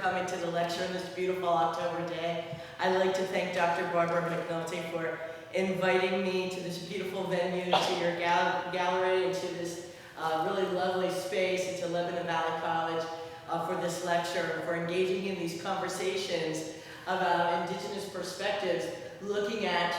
coming to the lecture on this beautiful October day. I'd like to thank Dr. Barbara McNulty for inviting me to this beautiful venue, to your gallery, and to this really lovely space, and to Lebanon Valley College for this lecture, and for engaging in these conversations about Indigenous perspectives, looking at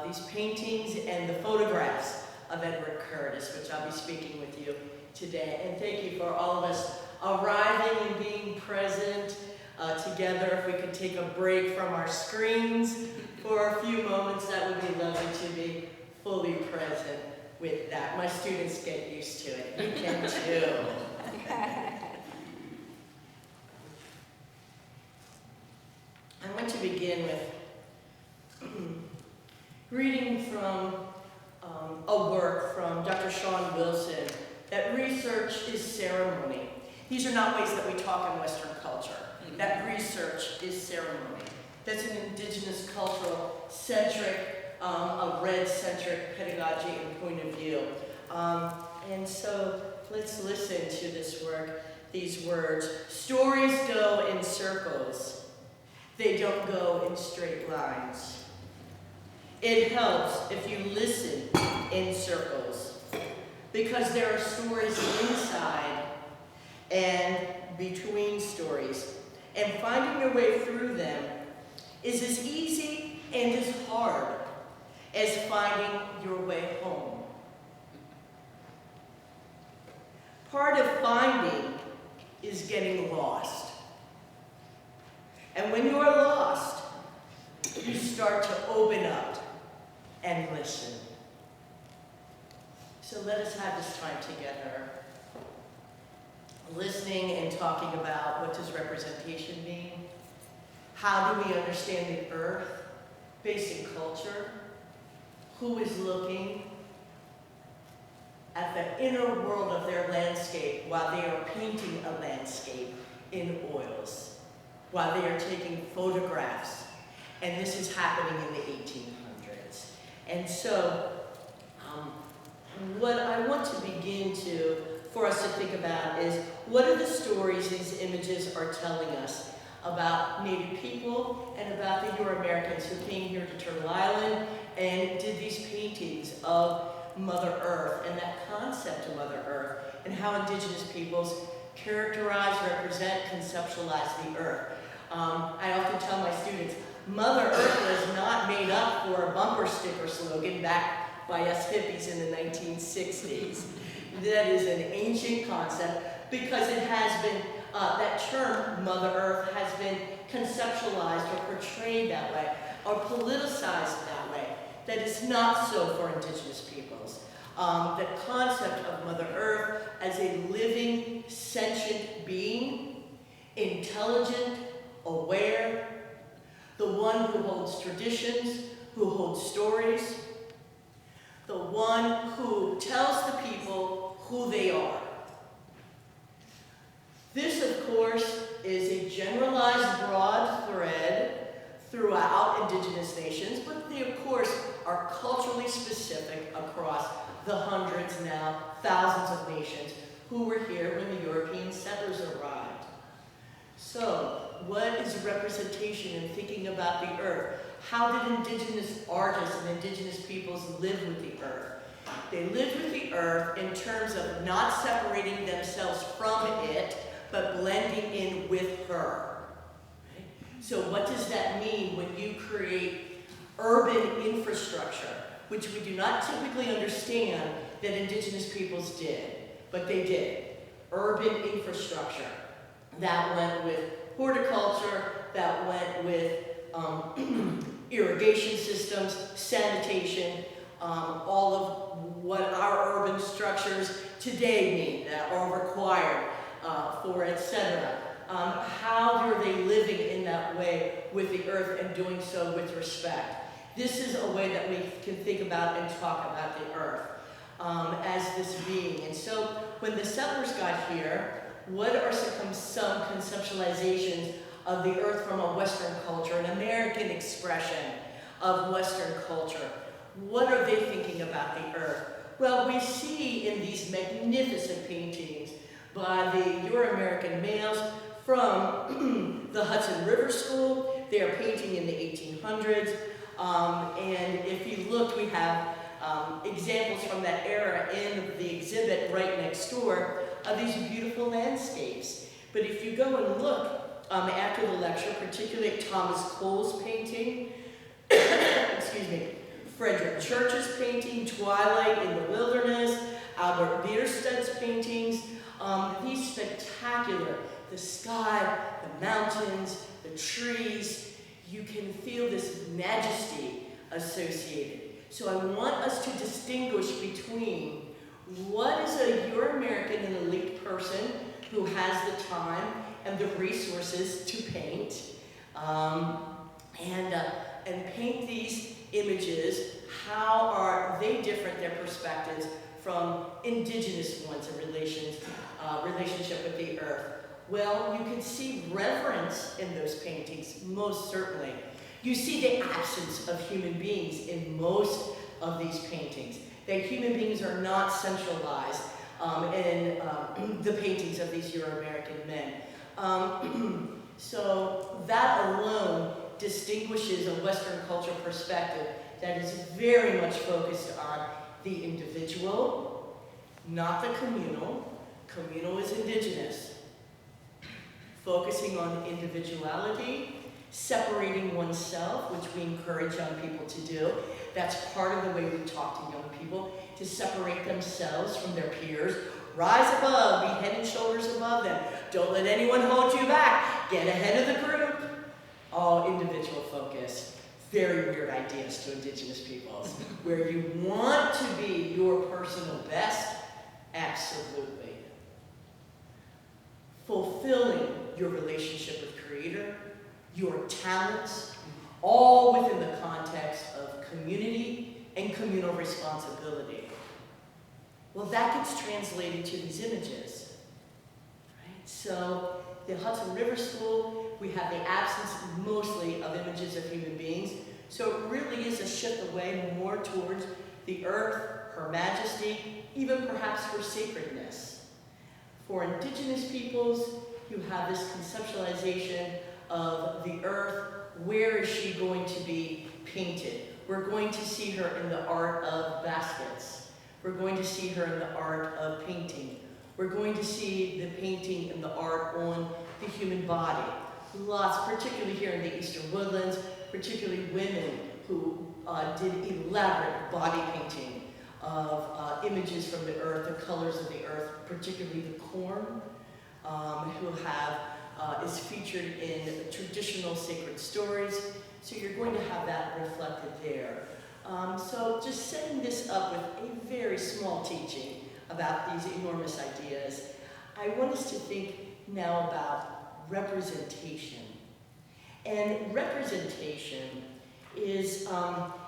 these paintings and the photographs of Edward Curtis, which I'll be speaking with you today. And thank you for all of us arriving and being present together. If we could take a break from our screens for a few moments, that would be lovely to be fully present with that. My students get used to it. You can too. I want to begin with reading from a work from Dr. Sean Wilson, that research is ceremony. These are not ways that we talk in Western culture. That research is ceremony. That's an Indigenous cultural centric, a red-centric pedagogy and point of view. And so let's listen to this work, these words. Stories go in circles. They don't go in straight lines. It helps if you listen in circles, because there are stories inside and between stories, and finding your way through them is as easy and as hard as finding your way home. Part of finding is getting lost. And when you are lost, you start to open up and listen. So let us have this time together, listening and talking about what does representation mean, how do we understand the earth, basic culture, who is looking at the inner world of their landscape while they are painting a landscape in oils, while they are taking photographs. And this is happening in the 1800s. And so, what I want to begin for us to think about is, what are the stories these images are telling us about Native people and about the Euro-Americans who came here to Turtle Island and did these paintings of Mother Earth and that concept of Mother Earth, and how Indigenous peoples characterize, represent, conceptualize the earth. I often tell my students, Mother Earth was not made up for a bumper sticker slogan back by us hippies in the 1960s. That is an ancient concept, because it has been, that term, Mother Earth, has been conceptualized or portrayed that way, or politicized that way. That is not so for Indigenous peoples. The concept of Mother Earth as a living, sentient being, intelligent, aware, the one who holds traditions, who holds stories, the one who tells the people who they are. This, of course, is a generalized broad thread throughout Indigenous nations, but they, of course, are culturally specific across the hundreds, now thousands of nations who were here when the European settlers arrived. So, what is representation in thinking about the earth? How did Indigenous artists and Indigenous peoples live with the earth? They lived with the earth in terms of not separating themselves from it, but blending in with her. Right? So what does that mean when you create urban infrastructure, which we do not typically understand that Indigenous peoples did, but they did. Urban infrastructure. That went with horticulture, that went with irrigation systems, sanitation, all of what our urban structures today mean, that are required for, etc. How are they living in that way with the earth and doing so with respect? This is a way that we can think about and talk about the earth as this being. And so when the settlers got here, what are some conceptualizations of the earth from a Western culture, an American expression of Western culture? What are they thinking about the earth? Well, we see in these magnificent paintings by the Euro-American males from the Hudson River School. They are painting in the 1800s. And if you look, we have examples from that era in the exhibit right next door of these beautiful landscapes. But if you go and look after the lecture, particularly at Thomas Cole's painting, excuse me, Frederick Church's painting, Twilight in the Wilderness, Albert Bierstedt's paintings, these spectacular, the sky, the mountains, the trees, you can feel this majesty associated. So I want us to distinguish between what is a Euro-American and elite person who has the time and the resources to paint, and paint these images. How are they different, their perspectives, from indigenous ones in relationship with the earth? Well, you can see reverence in those paintings, most certainly. You see the absence of human beings in most of these paintings. That human beings are not centralized in the paintings of these Euro-American men. So that alone distinguishes a Western cultural perspective that is very much focused on the individual, not the communal. Communal is indigenous. Focusing on individuality, separating oneself, which we encourage young people to do. That's part of the way we talk to young people, to separate themselves from their peers. Rise above, be head and shoulders above them. Don't let anyone hold you back. Get ahead of the group. All individual focus. Very weird ideas to indigenous peoples. Where you want to be your personal best, absolutely. Fulfilling your relationship with Creator, your talents, all within the context of community and communal responsibility. Well, that gets translated to these images, right? So, the Hudson River School, we have the absence mostly of images of human beings. So it really is a shift away more towards the earth, her majesty, even perhaps her sacredness. For indigenous peoples, you have this conceptualization of the earth. Where is she going to be painted? We're going to see her in the art of baskets. We're going to see her in the art of painting. We're going to see the painting and the art on the human body. Lots, particularly here in the Eastern Woodlands, particularly women who did elaborate body painting of images from the earth, the colors of the earth, particularly the corn, who is featured in traditional sacred stories. So you're going to have that reflected there. So just setting this up with a very small teaching about these enormous ideas, I want us to think now about representation. And representation is,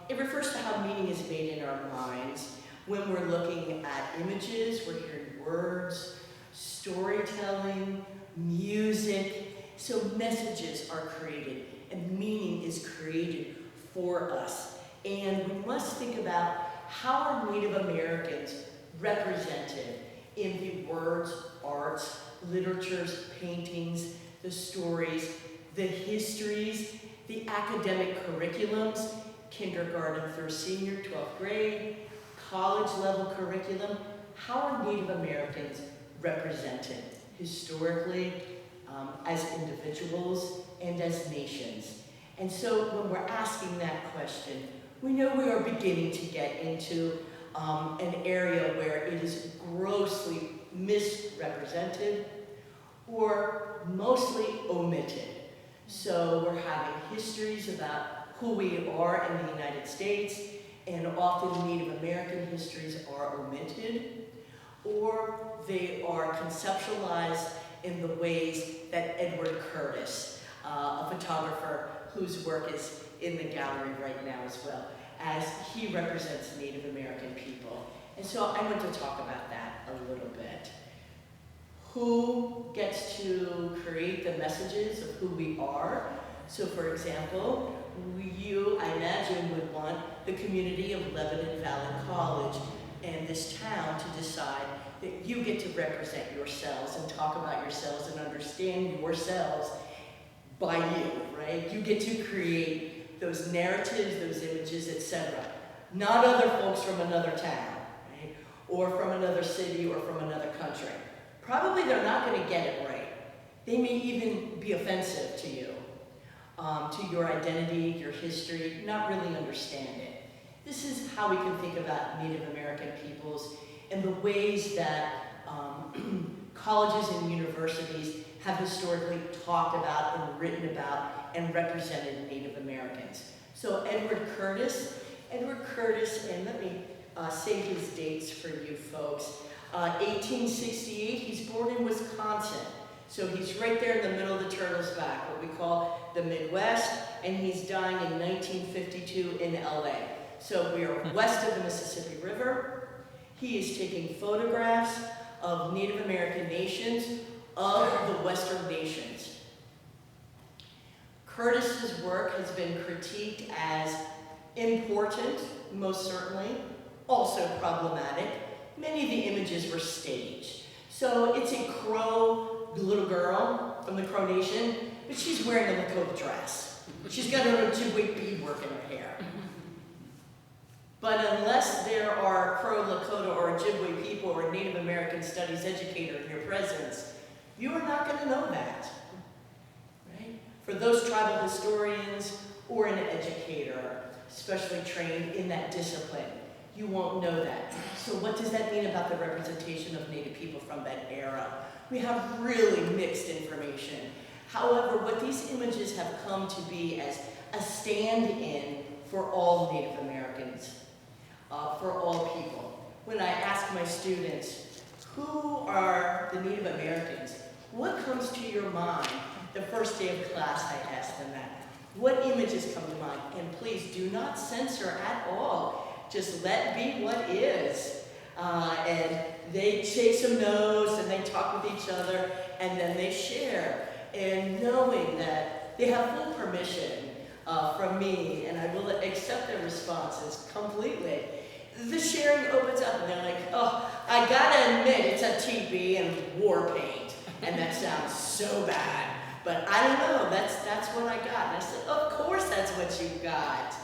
it refers to how meaning is made in our minds when we're looking at images, we're hearing words, storytelling, music. So messages are created and meaning is created for us. And we must think about how are Native Americans represented in the words, arts, literatures, paintings, the stories, the histories, the academic curriculums, kindergarten through senior, 12th grade, college level curriculum. How are Native Americans represented historically, as individuals, and as nations? And so when we're asking that question, we know we are beginning to get into an area where it is grossly misrepresented or mostly omitted. So we're having histories about who we are in the United States, and often Native American histories are omitted, or they are conceptualized in the ways that Edward Curtis, a photographer whose work is in the gallery right now as well, as he represents Native American people. And so I want to talk about that a little bit. Who gets to create the messages of who we are? So for example, you, I imagine, would want the community of Lebanon Valley College and this town to decide that you get to represent yourselves and talk about yourselves and understand yourselves by you, right? You get to create those narratives, those images, etc. Not other folks from another town, right? Or from another city or from another country. Probably they're not going to get it right. They may even be offensive to you, to your identity, your history, not really understand it. This is how we can think about Native American peoples and the ways that colleges and universities have historically talked about and written about and represented Native Americans. So Edward Curtis, and let me say his dates for you folks. 1868, he's born in Wisconsin. So he's right there in the middle of the Turtle's Back, what we call the Midwest, and he's dying in 1952 in LA. So we are west of the Mississippi River. He is taking photographs of Native American nations, of the Western nations. Curtis's work has been critiqued as important, most certainly, also problematic. Many of the images were staged. So it's a Crow little girl from the Crow Nation, but she's wearing a Lakota dress. She's got her Ojibwe beadwork in her hair. But unless there are Crow, Lakota, or Ojibwe people or Native American studies educator in your presence, you are not going to know that, right? For those tribal historians or an educator, especially trained in that discipline, you won't know that. So what does that mean about the representation of Native people from that era? We have really mixed information. However, what these images have come to be as a stand-in for all Native Americans, for all people. When I ask my students, who are the Native Americans? What comes to your mind? The first day of class, I ask them that. What images come to mind? And please do not censor at all. Just let be what is. And they take some notes and they talk with each other and then they share. And knowing that they have full permission from me and I will accept their responses completely. The sharing opens up and they're like, oh, I gotta admit it's a teepee and war paint. And that sounds so bad. But I don't know, that's what I got. And I said, of course that's what you got.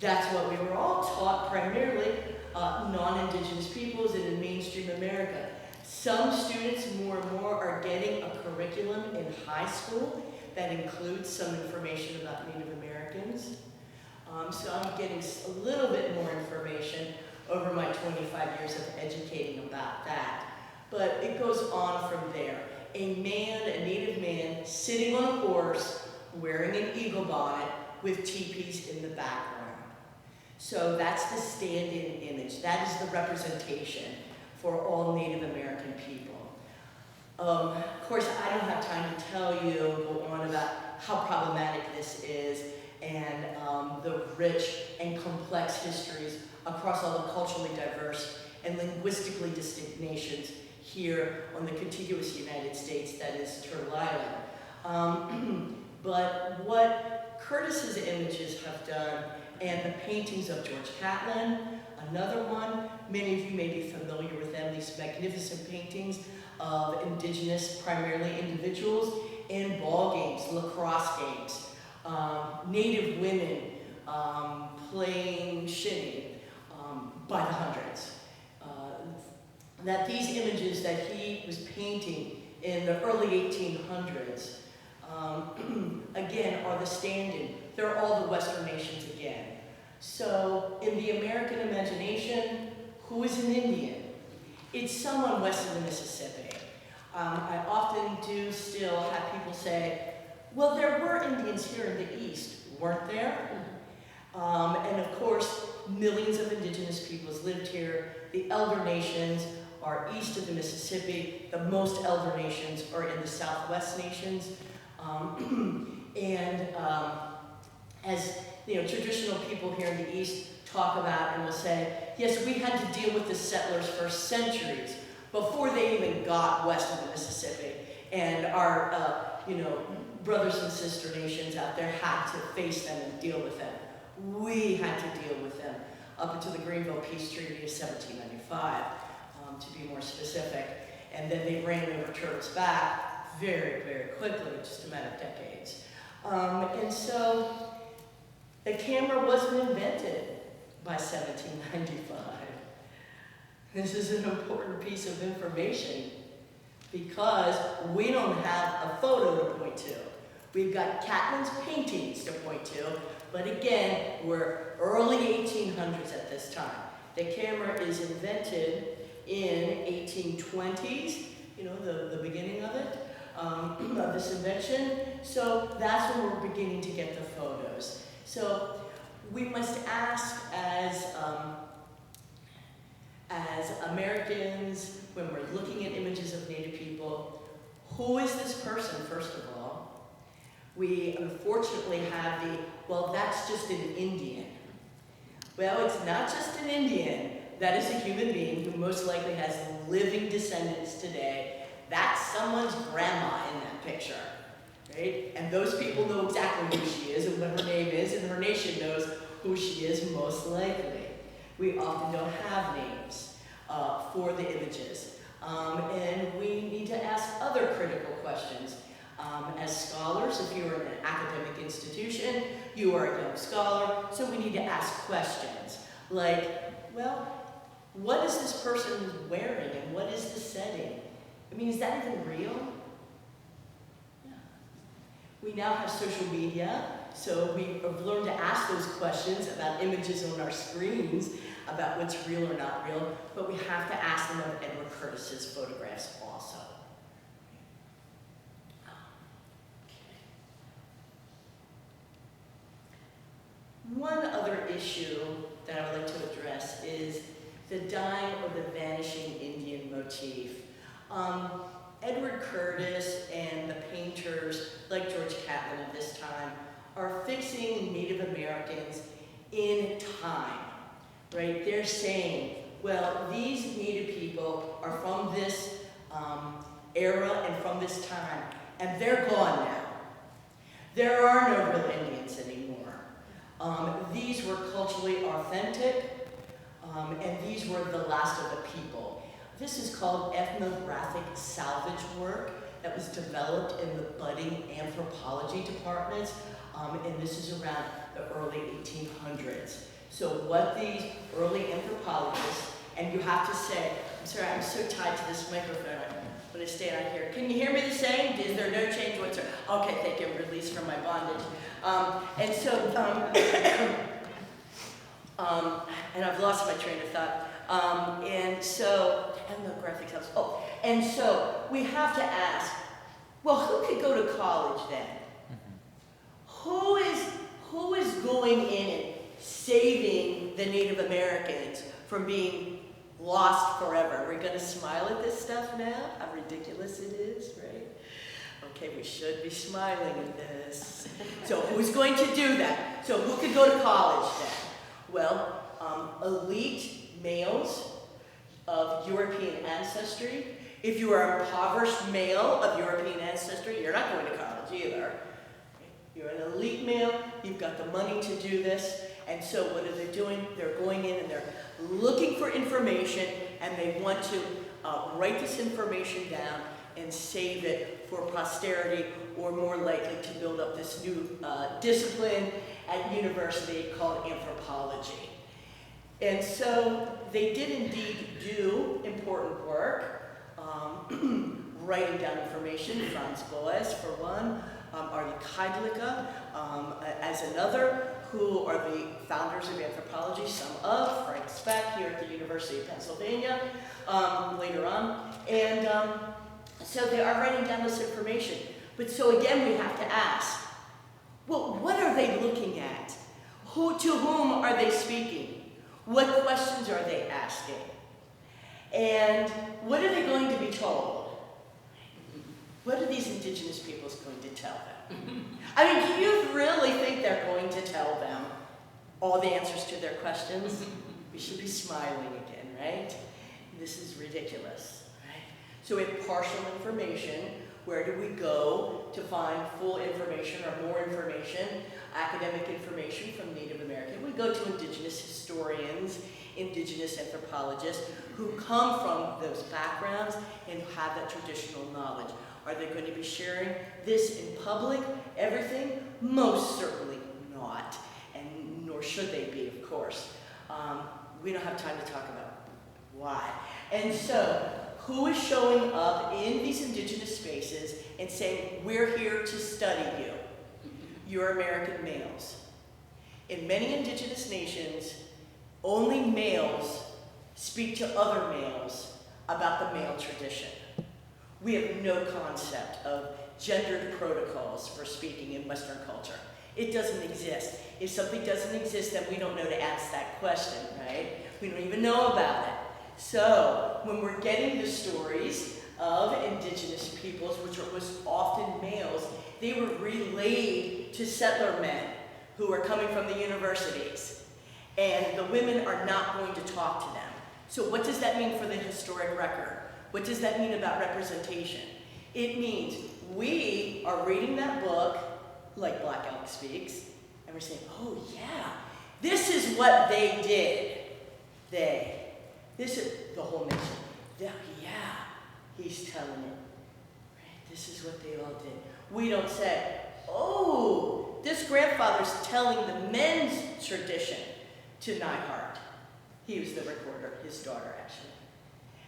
That's what we were all taught, primarily non-Indigenous peoples and in mainstream America. Some students more and more are getting a curriculum in high school that includes some information about Native Americans. So I'm getting a little bit more information over my 25 years of educating about that. But it goes on from there. A Native man, sitting on a horse, wearing an eagle bonnet with teepees in the background. So that's the stand-in image. That is the representation for all Native American people. Of course, I don't have time to tell you, go on about how problematic this is and the rich and complex histories across all the culturally diverse and linguistically distinct nations here on the contiguous United States, that is Turtle Island. But what Curtis's images have done, and the paintings of George Catlin, another one, many of you may be familiar with them, these magnificent paintings of Indigenous, primarily individuals, in ball games, lacrosse games, Native women playing shinny by the hundreds. That these images that he was painting in the early 1800s, again, are the stand-in. They're all the Western nations again. So in the American imagination, who is an Indian? It's someone west of the Mississippi. I often do still have people say, well, there were Indians here in the East, weren't there? And of course, millions of Indigenous peoples lived here. The elder nations are east of the Mississippi. The most elder nations are in the Southwest nations. As you know, traditional people here in the East talk about and will say, yes, we had to deal with the settlers for centuries before they even got west of the Mississippi. And our brothers and sister nations out there had to face them and deal with them. We had to deal with them up until the Greenville Peace Treaty of 1795. to be more specific. And then they ran over turtles' back very, very quickly, just a matter of decades. And so the camera wasn't invented by 1795. This is an important piece of information because we don't have a photo to point to. We've got Catlin's paintings to point to, but again, we're early 1800s at this time. The camera is invented in 1820s, you know, the beginning of it, of this invention. So that's when we're beginning to get the photos. So we must ask as Americans, when we're looking at images of Native people, who is this person, first of all? We unfortunately have the, well, that's just an Indian. Well, it's not just an Indian. That is a human being who most likely has living descendants today. That's someone's grandma in that picture, right? And those people know exactly who she is and what her name is, and her nation knows who she is most likely. We often don't have names for the images. And we need to ask other critical questions. As scholars, if you're in an academic institution, you are a young scholar, so we need to ask questions like, well, what is this person wearing and what is the setting? I mean, is that even real? Yeah. We now have social media, so we have learned to ask those questions about images on our screens, about what's real or not real, but we have to ask them of Edward Curtis's photographs also. One other issue that I would like to address is the dying or the vanishing Indian motif. Edward Curtis and the painters like George Catlin of this time are fixing Native Americans in time, right? They're saying, well, these Native people are from this era and from this time, and they're gone now. There are no real Indians anymore. These were culturally authentic, and these were the last of the people. This is called ethnographic salvage work that was developed in the budding anthropology departments, and this is around the early 1800s. So what these early anthropologists, and you have to say, I'm sorry, I'm so tied to this microphone, I'm going to stay out here. Can you hear me the same? Is there no change whatsoever? Okay, thank you, I'm released from my bondage. And I've lost my train of thought. And so we have to ask, well, who could go to college then? Who is going in and saving the Native Americans from being lost forever? We're going to smile at this stuff now? How ridiculous it is, right? Okay, we should be smiling at this. So who's going to do that? So who could go to college then? Well, elite males of European ancestry. If you are a impoverished male of European ancestry, you're not going to college either. You're an elite male, you've got the money to do this, and so what are they doing? They're going in and they're looking for information, and they want to write this information down and save it for posterity, or more likely to build up this new discipline at university called anthropology. And so they did indeed do important work, writing down information. Franz Boas, for one, Arlie Kaidlicka, as another, who are the founders of anthropology, some of, Frank Speck here at the University of Pennsylvania, later on. And so they are writing down this information. But so again, we have to ask, well, what are they looking at? To whom are they speaking? What questions are they asking? And what are they going to be told? What are these indigenous peoples going to tell them? I mean, do you really think they're going to tell them all the answers to their questions? We should be smiling again, right? This is ridiculous, right? So we have partial information. Where do we go to find full information or more information, academic information from Native American? We go to Indigenous historians, Indigenous anthropologists who come from those backgrounds and have that traditional knowledge. Are they going to be sharing this in public, everything? Most certainly not, and nor should they be, of course. We don't have time to talk about why. And so, who is showing up in these Indigenous spaces and saying, we're here to study you? You're American males. In many Indigenous nations, only males speak to other males about the male tradition. We have no concept of gendered protocols for speaking in Western culture. It doesn't exist. If something doesn't exist, then we don't know to ask that question, right? We don't even know about it. So, when we're getting the stories of Indigenous peoples, which was often males, they were relayed to settler men who were coming from the universities. And the women are not going to talk to them. So what does that mean for the historic record? What does that mean about representation? It means we are reading that book, like Black Elk Speaks, and we're saying, oh yeah, this is what they did. This is the whole nation. Yeah, he's telling it. Right? This is what they all did. We don't say, oh, this grandfather's telling the men's tradition to Nyhart. He was the recorder, his daughter actually.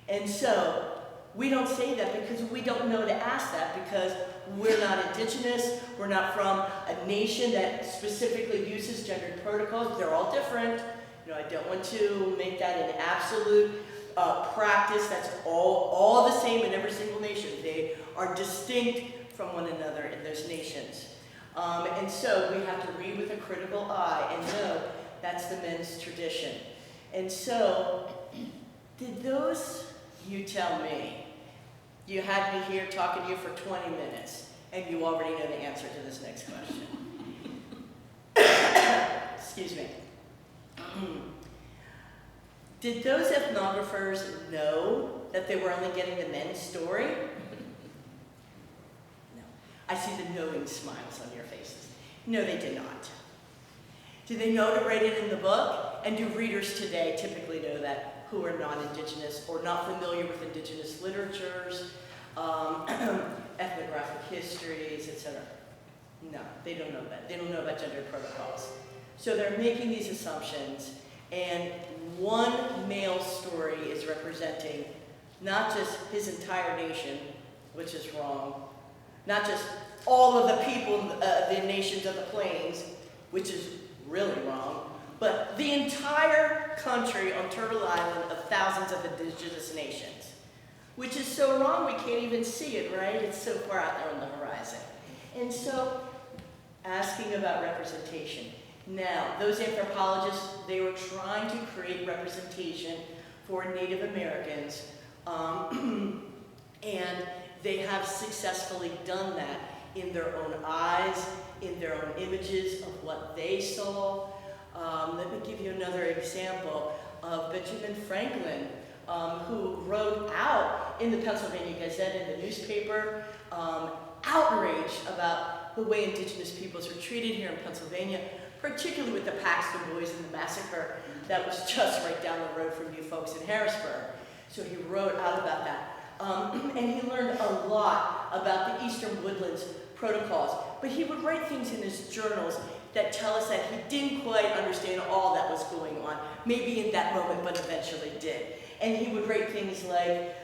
And so, we don't say that because we don't know to ask that, because we're not Indigenous, we're not from a nation that specifically uses gendered protocols. They're all different. You know, I don't want to make that an absolute practice that's all the same in every single nation. They are distinct from one another in those nations. And so we have to read with a critical eye and know that's the men's tradition. And so, did those, you tell me, you had me here talking to you for 20 minutes, and you already know the answer to this next question. Excuse me. Did those ethnographers know that they were only getting the men's story? No. I see the knowing smiles on your faces. No, they did not. Do they know to write it in the book? And do readers today typically know that, who are non-Indigenous or not familiar with Indigenous literatures, ethnographic histories, etc.? No, they don't know that. They don't know about gender protocols. So they're making these assumptions, and one male story is representing not just his entire nation, which is wrong, not just all of the people, the nations of the plains, which is really wrong, but the entire country on Turtle Island of thousands of Indigenous nations, which is so wrong we can't even see it, right? It's so far out there on the horizon. And so, asking about representation. Now, those anthropologists, they were trying to create representation for Native Americans, and they have successfully done that in their own eyes, in their own images of what they saw. Let me give you another example of Benjamin Franklin, who wrote out in the Pennsylvania Gazette, in the newspaper, outrage about the way Indigenous peoples were treated here in Pennsylvania, particularly with the Paxton Boys and the massacre that was just right down the road from you folks in Harrisburg. So he wrote out about that. And he learned a lot about the Eastern Woodlands protocols. But he would write things in his journals that tell us that he didn't quite understand all that was going on, maybe in that moment, but eventually did. And he would write things like,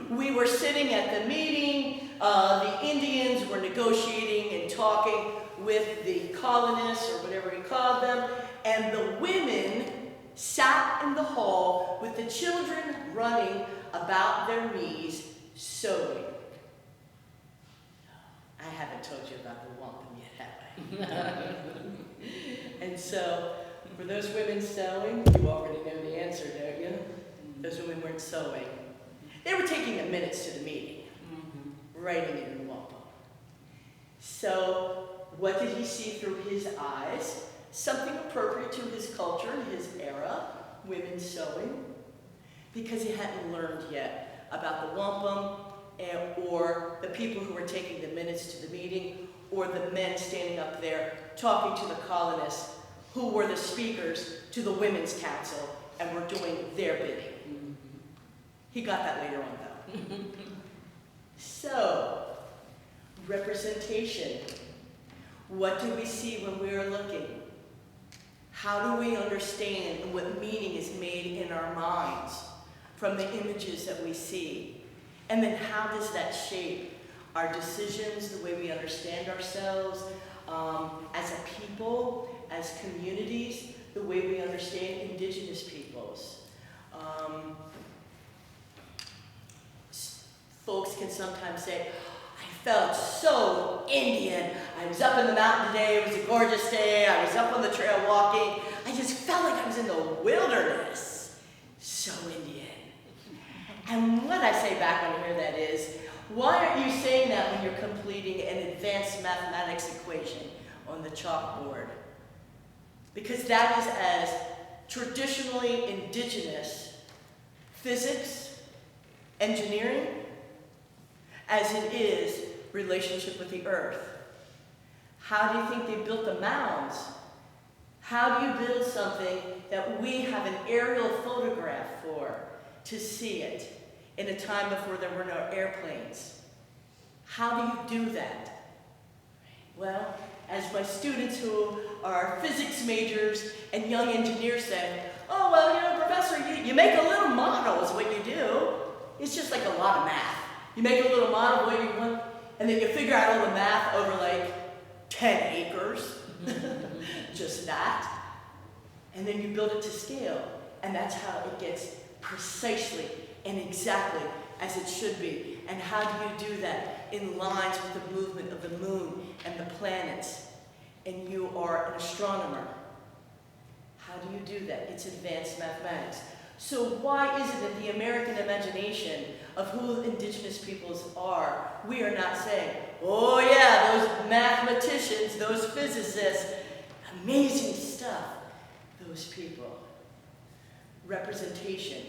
we were sitting at the meeting, the Indians were negotiating and talking with the colonists, or whatever he called them, and the women sat in the hall with the children running about their knees, sewing. I haven't told you about the wampum yet, have I? And so, for those women sewing, you already know the answer, don't you? Those women weren't sewing. They were taking the minutes to the meeting, writing it in wampum. So, what did he see through his eyes? Something appropriate to his culture, his era, women sewing, because he hadn't learned yet about the wampum or the people who were taking the minutes to the meeting, or the men standing up there talking to the colonists who were the speakers to the Women's Council and were doing their bidding. He got that later on, though. So, representation. What do we see when we are looking? How do we understand and what meaning is made in our minds from the images that we see? And then how does that shape our decisions, the way we understand ourselves as a people, as communities, the way we understand Indigenous peoples? Folks can sometimes say, I felt so Indian. I was up in the mountain today, it was a gorgeous day, I was up on the trail walking, I just felt like I was in the wilderness. So Indian. And what I say back when I hear that is, why aren't you saying that when you're completing an advanced mathematics equation on the chalkboard? Because that is as traditionally indigenous physics, engineering, as it is relationship with the earth. How do you think they built the mounds? How do you build something that we have an aerial photograph for to see it in a time before there were no airplanes? How do you do that? Well, as my students who are physics majors and young engineers say, oh, well, you know, professor, you make a little model is what you do. It's just like a lot of math. You make a little model of what you want, and then you figure out all the math over like 10 acres, just that. And then you build it to scale, and that's how it gets precisely and exactly as it should be. And how do you do that in lines with the movement of the moon and the planets? And you are an astronomer. How do you do that? It's advanced mathematics. So why is it that the American imagination of who Indigenous peoples are, we are not saying, oh yeah, those mathematicians, those physicists, amazing stuff, those people. Representation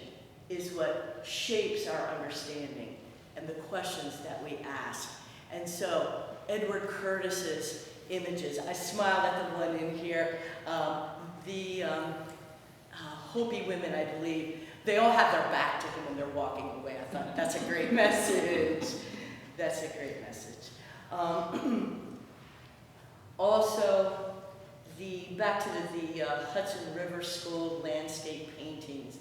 is what shapes our understanding and the questions that we ask. And so, Edward Curtis's images, I smiled at the one in here, the Hopi women, I believe, they all have their back to him when they're walking away. I thought, that's a great message. That's a great message. Also, back to the Hudson River School landscape paintings.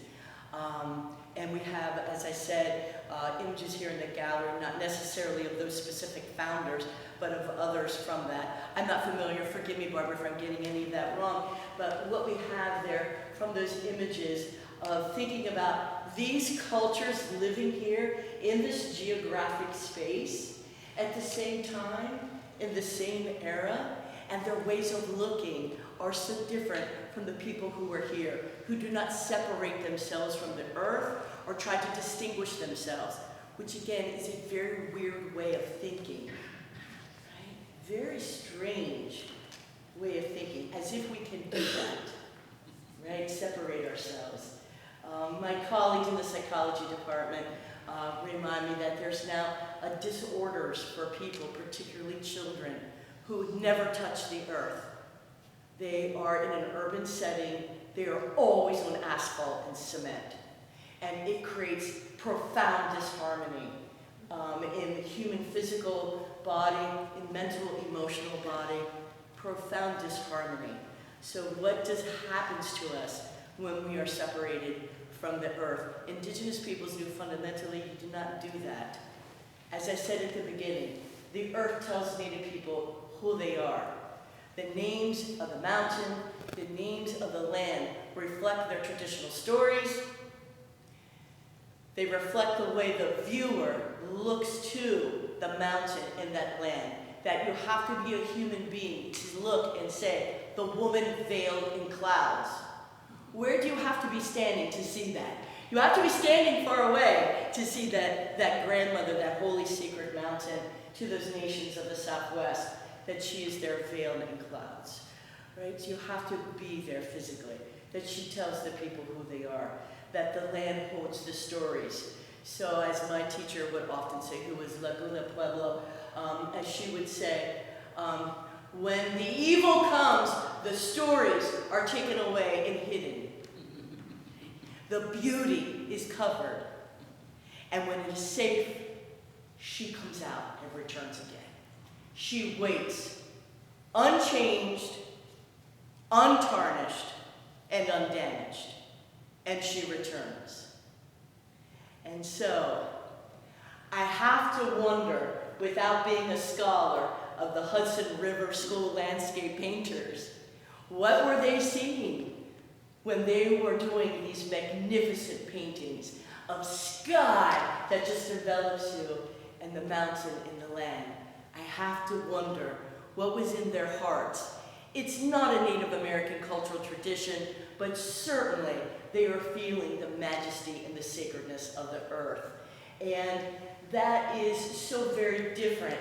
And we have, as I said, images here in the gallery, not necessarily of those specific founders, but of others from that. I'm not familiar, forgive me, Barbara, if I'm getting any of that wrong, but what we have there from those images of thinking about these cultures living here in this geographic space at the same time, in the same era, and their ways of looking are so different from the people who were here, who do not separate themselves from the earth or try to distinguish themselves, which again is a very weird way of thinking, right? Very strange way of thinking, as if we can do that, right? Separate ourselves. My colleagues in the psychology department remind me that there's now disorders for people, particularly children, who never touch the earth. They are in an urban setting, they are always on asphalt and cement. And it creates profound disharmony in the human physical body, in mental, emotional body, profound disharmony. So what happens to us when we are separated from the earth? Indigenous peoples knew fundamentally you do not do that. As I said at the beginning, the earth tells Native people who they are. The names of the mountain, the names of the land reflect their traditional stories. They reflect the way the viewer looks to the mountain and that land. That you have to be a human being to look and say, the woman veiled in clouds. Where do you have to be standing to see that? You have to be standing far away to see that grandmother, that holy secret mountain to those nations of the Southwest, that she is there veiled in clouds, right? So you have to be there physically, that she tells the people who they are, that the land holds the stories, So as my teacher would often say, who was Laguna Pueblo, as she would say, when the evil comes, the stories are taken away and hidden. The beauty is covered. And when it is safe, she comes out and returns again. She waits, unchanged, untarnished, and undamaged. And she returns. And so, I have to wonder, without being a scholar of the Hudson River School landscape painters, what were they seeing when they were doing these magnificent paintings of sky that just envelops you and the mountain and the land? I have to wonder what was in their hearts. It's not a Native American cultural tradition, but certainly they are feeling the majesty and the sacredness of the earth. And that is so very different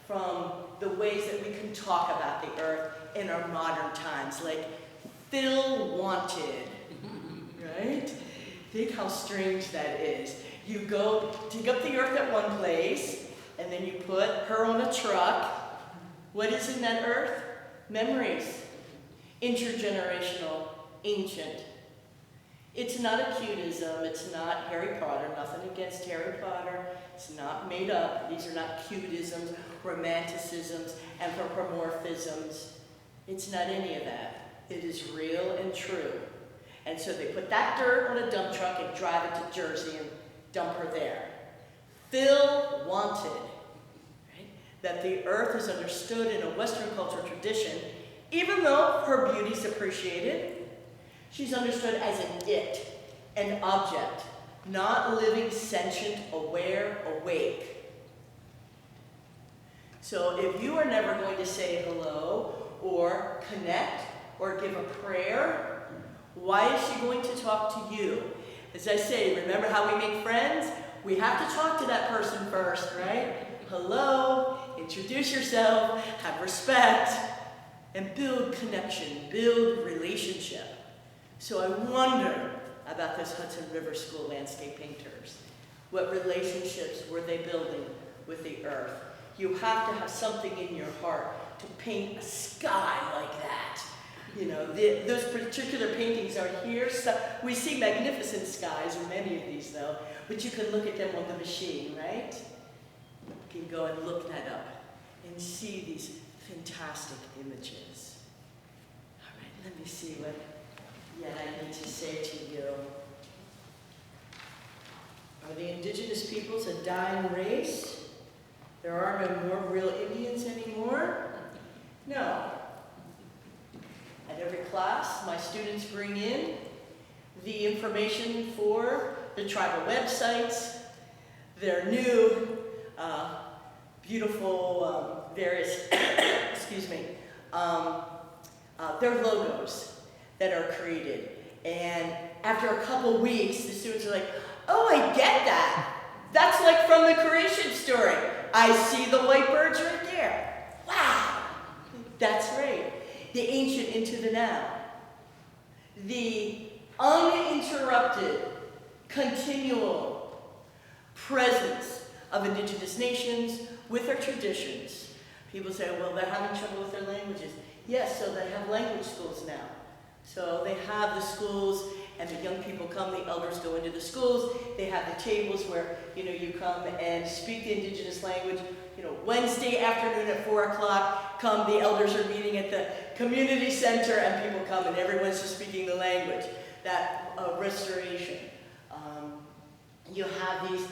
from the ways that we can talk about the earth in our modern times, like Phil wanted, right? Think how strange that is. You go dig up the earth at one place, and then you put her on a truck. What is in that earth? Memories. Intergenerational, ancient. It's not a cuteism, it's not Harry Potter, nothing against Harry Potter. It's not made up. These are not cuteisms, romanticisms, anthropomorphisms. It's not any of that. It is real and true. And so they put that dirt on a dump truck and drive it to Jersey and dump her there. Phil wanted, right, that the earth is understood in a Western cultural tradition, even though her beauty is appreciated, she's understood as an it, an object, not living, sentient, aware, awake. So if you are never going to say hello, or connect, or give a prayer, why is she going to talk to you? As I say, remember how we make friends? We have to talk to that person first, right? Hello, introduce yourself, have respect, and build connection, build relationship. So I wonder about those Hudson River School landscape painters. What relationships were they building with the earth? You have to have something in your heart to paint a sky like that. You know, those particular paintings are here. So we see magnificent skies in many of these though, but you can look at them on the machine, right? You can go and look that up and see these fantastic images. All right, let me see what yet I need to say to you. Are the indigenous peoples a dying race? There are no more real Indians anymore? No. At every class, my students bring in the information for the tribal websites, their new, beautiful, various, excuse me, their logos that are created. And after a couple weeks, the students are like, oh, I get that. That's like from the creation story. I see the white birds right there. Wow, that's right. The ancient into the now. The uninterrupted, continual presence of indigenous nations with their traditions. People say, well, they're having trouble with their languages. Yes, so they have language schools now. So they have the schools, and the young people come, the elders go into the schools, they have the tables where, you know, you come and speak the indigenous language. You know, Wednesday afternoon at 4 o'clock, come, the elders are meeting at the community center, and people come, and everyone's just speaking the language. That restoration. You have these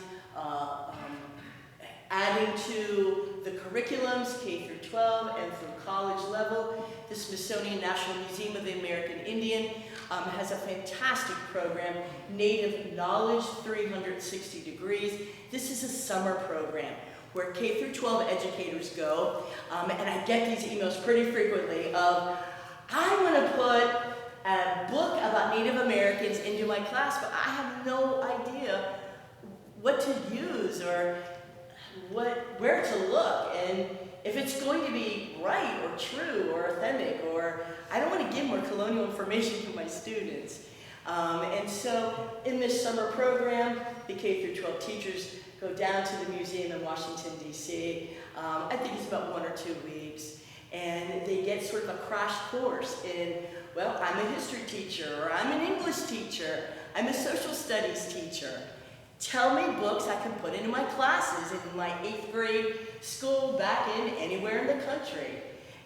adding to the curriculums, K through 12 and through college level. The Smithsonian National Museum of the American Indian has a fantastic program, Native Knowledge 360 Degrees. This is a summer program where K through 12 educators go, and I get these emails pretty frequently of, I want to put a book about Native Americans into my class, but I have no idea what to use or where to look, and if it's going to be right or true or authentic, or I don't want to give more colonial information to my students. And so in this summer program, the K through 12 teachers go down to the museum in Washington, D.C. I think it's about 1 or 2 weeks. And they get sort of a crash course in, well, I'm a history teacher, or I'm an English teacher, I'm a social studies teacher. Tell me books I can put into my classes in my 8th grade school back in anywhere in the country.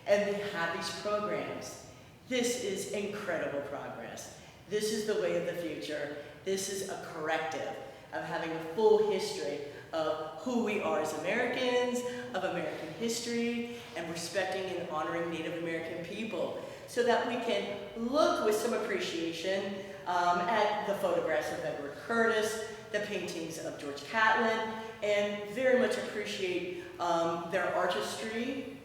And they have these programs. This is incredible progress. This is the way of the future. This is a corrective of having a full history of who we are as Americans, of American history, and respecting and honoring Native American people, so that we can look with some appreciation at the photographs of Edward Curtis, the paintings of George Catlin, and very much appreciate their artistry,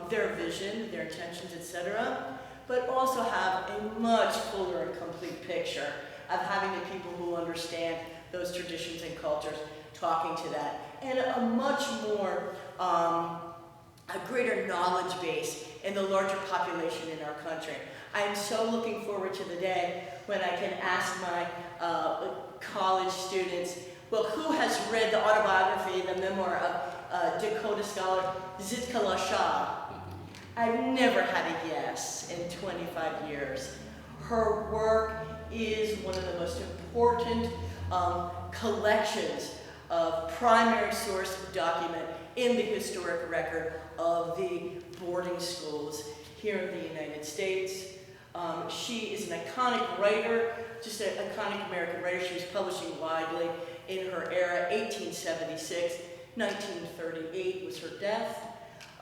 their vision, their intentions, etc., but also have a much fuller and complete picture of having the people who understand those traditions and cultures talking to that, and a much more, a greater knowledge base in the larger population in our country. I am so looking forward to the day when I can ask my college students, well, who has read the autobiography, the memoir of Dakota scholar Sitka Lasha? I've never had a yes in 25 years. Her work is one of the most important collections of primary source document in the historic record of the boarding schools here in the United States. She is an iconic writer, just an iconic American writer. She was publishing widely in her era. 1876, 1938 was her death.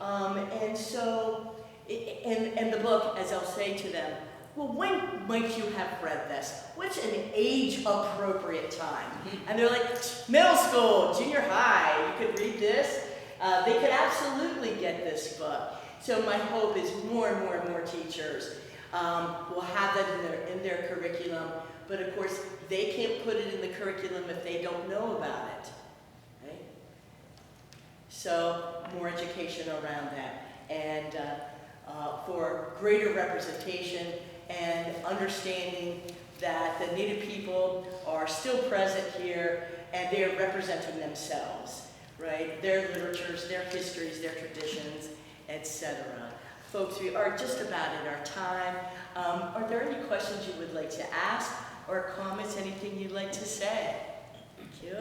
And so, and the book, as I'll say to them, well, when might you have read this? What's an age-appropriate time? And they're like, middle school, junior high, you could read this. They could absolutely get this book. So my hope is more and more and more teachers will have that in their curriculum. But of course, they can't put it in the curriculum if they don't know about it. Right? So more education around that. And for greater representation and understanding that the Native people are still present here and they are representing themselves, right? Their literatures, their histories, their traditions, etc. Folks, we are just about at our time. Are there any questions you would like to ask or comments, anything you'd like to say? Thank you.